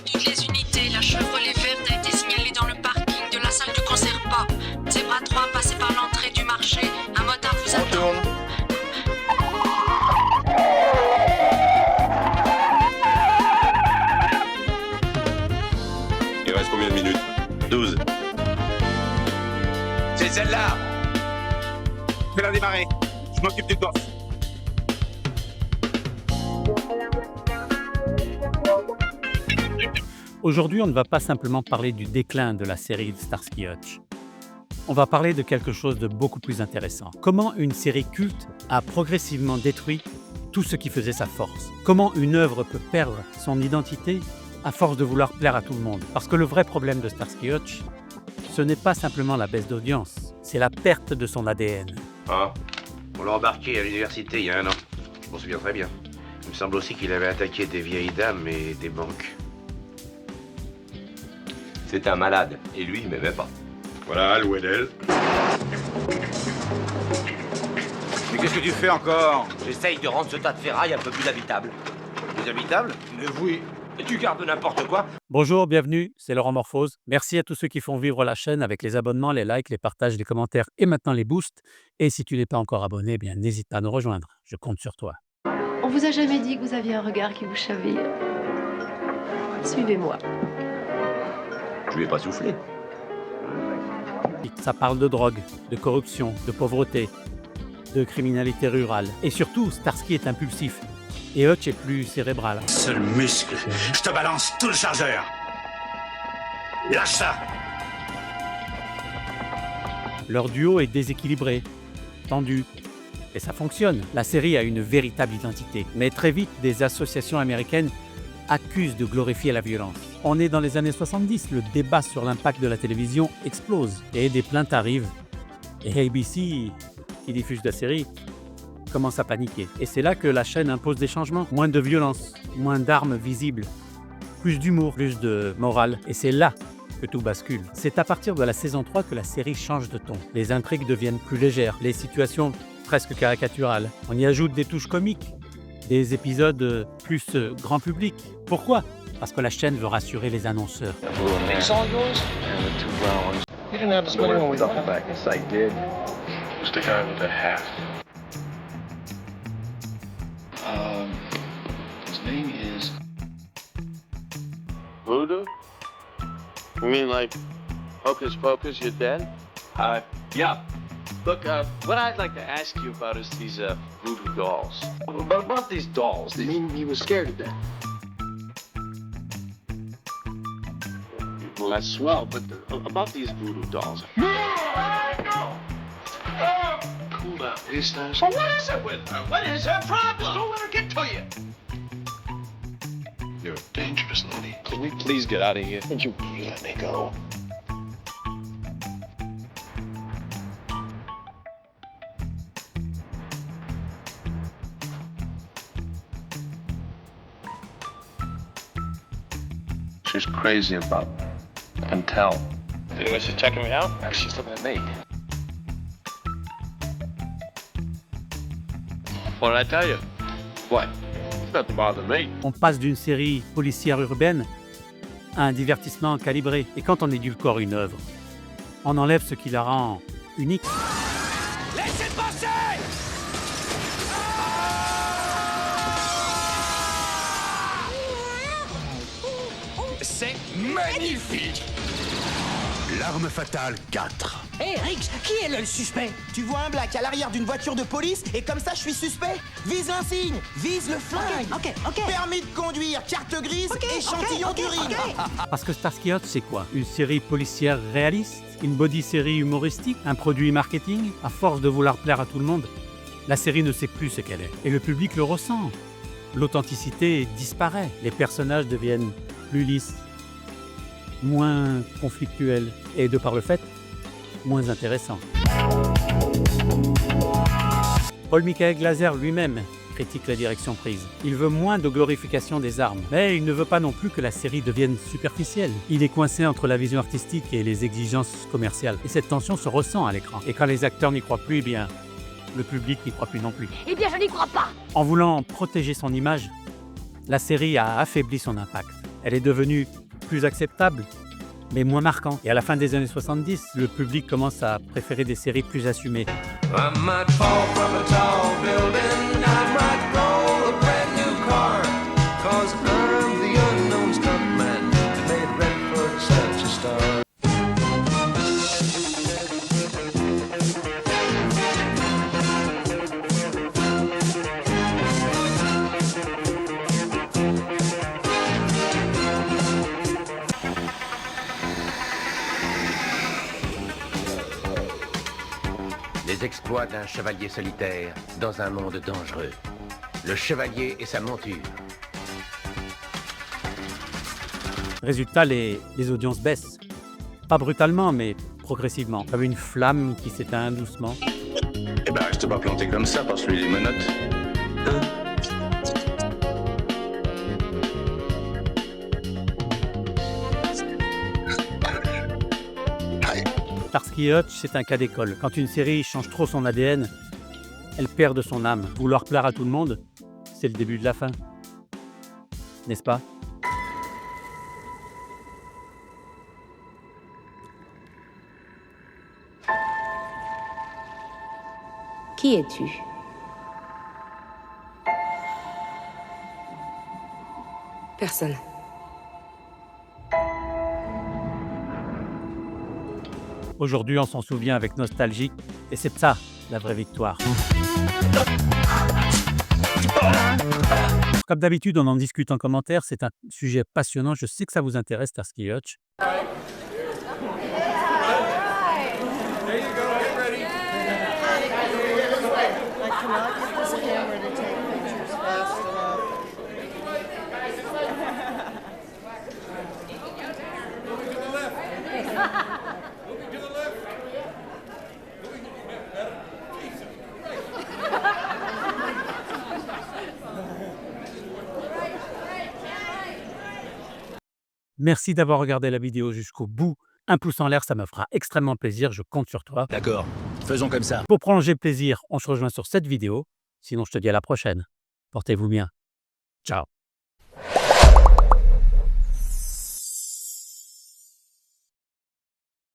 toutes les unités, la Chevrolet verte a été signalée dans le parking de la salle du concert pop. Zebra 3, passez par l'entrée du marché. Un motard vous attend. Il reste combien de minutes? 12. C'est celle-là. Fais-la démarrer. Je m'occupe du coffre. Aujourd'hui, on ne va pas simplement parler du déclin de la série Starsky Hutch. On va parler de quelque chose de beaucoup plus intéressant. Comment une série culte a progressivement détruit tout ce qui faisait sa force. Comment une œuvre peut perdre son identité à force de vouloir plaire à tout le monde. Parce que le vrai problème de Starsky Hutch, ce n'est pas simplement la baisse d'audience, c'est la perte de son ADN. Ah, on l'a embarqué à l'université il y a 1 an. Je m'en souviens très bien. Il me semble aussi qu'il avait attaqué des vieilles dames et des banques. C'était un malade, et lui, il m'aimait pas. Voilà, Al Weddell. Mais qu'est-ce que tu fais encore? J'essaye de rendre ce tas de ferraille un peu plus habitable. Plus habitable? Mais oui, et tu gardes n'importe quoi. Bonjour, bienvenue, c'est Laurent Morphose. Merci à tous ceux qui font vivre la chaîne avec les abonnements, les likes, les partages, les commentaires et maintenant les boosts. Et si tu n'es pas encore abonné, eh bien n'hésite pas à nous rejoindre, je compte sur toi. On vous a jamais dit que vous aviez un regard qui vous chavire. Suivez-moi. Je lui ai pas soufflé. Ça parle de drogue, de corruption, de pauvreté, de criminalité rurale. Et surtout, Starsky est impulsif et Hutch est plus cérébral. Seul muscle, je te balance tout le chargeur. Lâche ça. Leur duo est déséquilibré, tendu. Et ça fonctionne. La série a une véritable identité. Mais très vite, des associations américaines accusent de glorifier la violence. On est dans les années 70, le débat sur l'impact de la télévision explose. Et des plaintes arrivent. Et ABC, qui diffuse la série, commence à paniquer. Et c'est là que la chaîne impose des changements. Moins de violence, moins d'armes visibles, plus d'humour, plus de morale. Et c'est là que tout bascule. C'est à partir de la saison 3 que la série change de ton. Les intrigues deviennent plus légères, les situations presque caricaturales. On y ajoute des touches comiques, des épisodes plus grand public. Pourquoi? Parce que la chaîne veut rassurer les annonceurs. It's all yours? You didn't have this money when we got back. Yes, I did. Who's the guy with the hat? His name is Voodoo? You mean like Hocus Pocus, you're dead? yeah. Look, what I'd like to ask you about is these voodoo dolls. About these dolls. You mean he was scared to death? Well, that's swell, but about these voodoo dolls. Cool down, please, Stas. Well, what is it with her? What is her problem? Don't let her get to you. You're dangerous, Lenny. Can we please get out of here? Would you let me go? She's crazy about me. I can tell. Was she checking me out? She's looking at me. What did I tell you? What? It's not to bother me. On passe d'une série policière urbaine à un divertissement calibré. Et quand on édulcore une œuvre, on enlève ce qui la rend unique. Laissez passer! C'est magnifique! L'arme fatale 4. Hé, Rix, qui est le suspect? Tu vois un black à l'arrière d'une voiture de police et comme ça je suis suspect? Vise l'insigne, vise le flingue. Ok. Permis de conduire, carte grise, échantillon d'urine. Parce que Starsky Hutch, c'est quoi? Une série policière réaliste? Une body-série humoristique? Un produit marketing? À force de vouloir plaire à tout le monde, la série ne sait plus ce qu'elle est. Et le public le ressent. L'authenticité disparaît. Les personnages deviennent plus lisses, moins conflictuels et, de par le fait, moins intéressants. Paul Michael Glaser lui-même critique la direction prise. Il veut moins de glorification des armes, mais il ne veut pas non plus que la série devienne superficielle. Il est coincé entre la vision artistique et les exigences commerciales. Et cette tension se ressent à l'écran. Et quand les acteurs n'y croient plus, eh bien, le public n'y croit plus non plus. Eh bien, je n'y crois pas. En voulant protéger son image, la série a affaibli son impact. Elle est devenue plus acceptable, mais moins marquante. Et à la fin des années 70, le public commence à préférer des séries plus assumées. Les exploits d'un chevalier solitaire dans un monde dangereux. Le chevalier et sa monture. Résultat, les audiences baissent. Pas brutalement, mais progressivement. Comme une flamme qui s'éteint doucement. Eh ben, reste pas planté comme ça, parce que lui, il est monote. Starsky et Hutch, c'est un cas d'école. Quand une série change trop son ADN, elle perd de son âme. Vouloir plaire à tout le monde, c'est le début de la fin. N'est-ce pas? Qui es-tu? Personne. Aujourd'hui, on s'en souvient avec nostalgie, et c'est ça, la vraie victoire. Comme d'habitude, on en discute en commentaire, c'est un sujet passionnant, je sais que ça vous intéresse, Starsky et Hutch. Merci d'avoir regardé la vidéo jusqu'au bout. Un pouce en l'air, ça me fera extrêmement plaisir, je compte sur toi. D'accord, faisons comme ça. Pour prolonger le plaisir, on se rejoint sur cette vidéo. Sinon, je te dis à la prochaine. Portez-vous bien. Ciao.